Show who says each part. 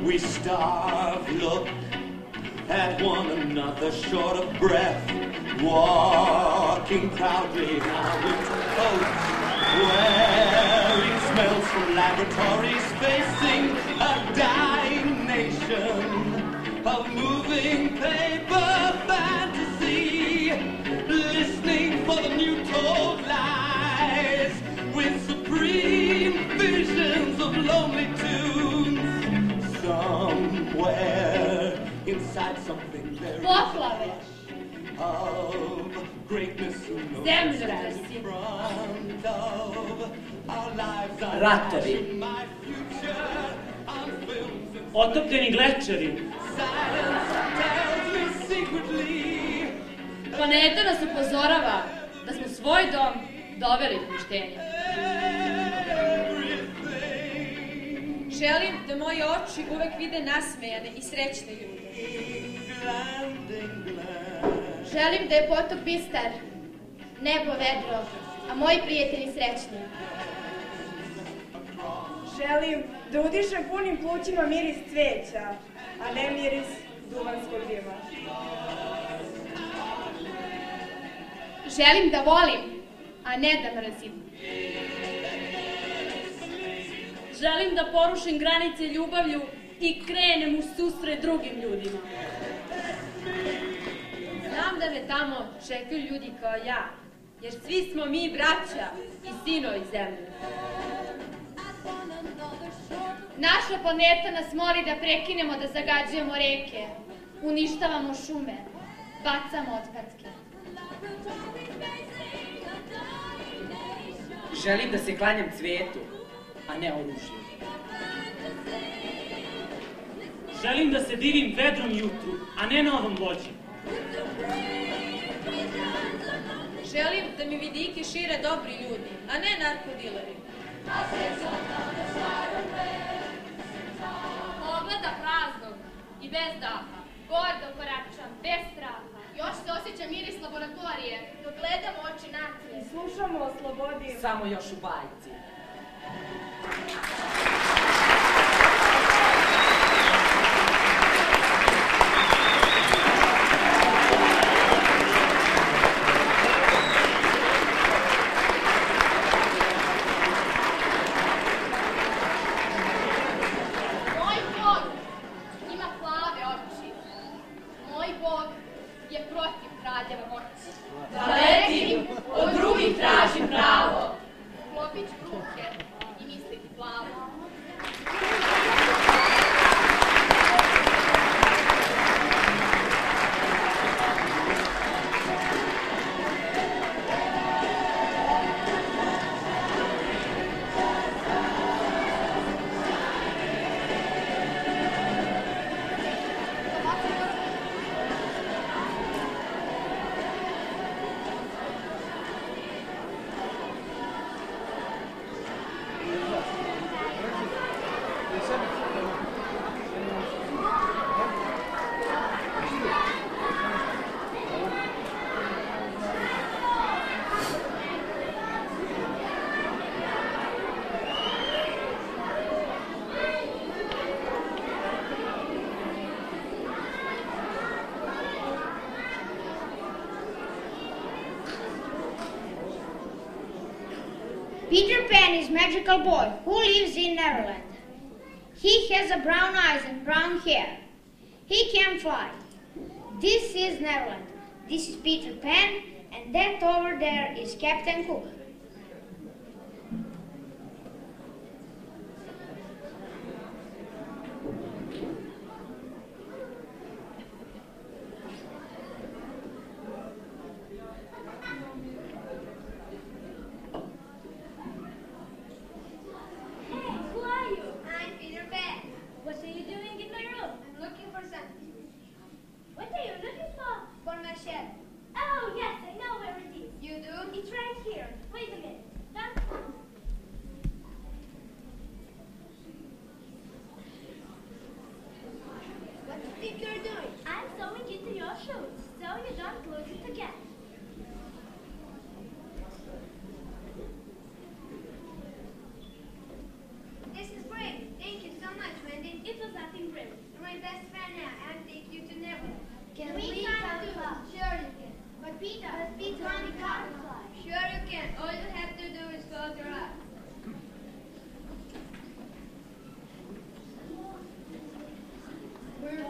Speaker 1: We starve, look at one another, short of breath, walking proudly now winter coats, wearing smells from laboratories, facing a dying nation of moving paper fantasy, listening for the new told lies, with supreme visions of lonely tunes, somewhere inside something very
Speaker 2: Poplave.
Speaker 1: of greatness who knows
Speaker 2: Zemljotresi.
Speaker 1: in front of our lives. I
Speaker 3: Ratovi.
Speaker 1: imagine my future on films and
Speaker 3: Otopljeni glečeri.
Speaker 1: silence tells me secretly.
Speaker 2: Planeta nas upozorava da smo svoj dom doveli do uništenja.
Speaker 4: Želim da moji oči uvek vide nasmejane i srećne ljude.
Speaker 5: Želim da je potok bistar, nebo vedro, a moji prijatelji srećni.
Speaker 6: Želim da udišem punim plućima miris cveća, a ne miris duvanskog dima.
Speaker 5: Želim da volim, a ne da mrzim.
Speaker 2: Želim da porušim granice ljubavlju i krenem u susret drugim ljudima. Znam da me tamo čekaju ljudi kao ja, jer svi smo mi braća i sinovi zemlje.
Speaker 5: Naša planeta nas moli da prekinemo da zagađujemo reke, uništavamo šume, bacamo otpadke.
Speaker 3: Želim da se klanjam cvetu, a ne oružju.
Speaker 7: Želim da se divim vedrom jutru, a ne novom vođi.
Speaker 4: Želim da mi vidike šire dobri ljudi, a ne narkodileri.
Speaker 5: Pogleda praznog i bez daha, gordo koračam, bez straha. Još se osjeća miris laboratorije, dok gledamo oči nacije.
Speaker 6: Slušamo o slobodi.
Speaker 3: Samo još u bajci.
Speaker 5: Moj Bog ima plave oči. Moj Bog je protiv kraljeva moći.
Speaker 2: Da letim, od drugih tražim pravo.
Speaker 5: Klopit ću ruke i misliti plavo. Peter Pan is a magical boy who lives in Neverland. He has a brown eyes and brown hair. He can fly. This is Neverland. This is Peter Pan, and that over there is Captain Cook.
Speaker 8: Oh, yes, I know where it is. You do? It's right here.
Speaker 5: best friend now and take you to Neverland.
Speaker 8: Can we come too? Sure you can.
Speaker 5: But Peter,
Speaker 8: We can't fly.
Speaker 5: sure you can. All you have to do is close your eyes.
Speaker 8: We're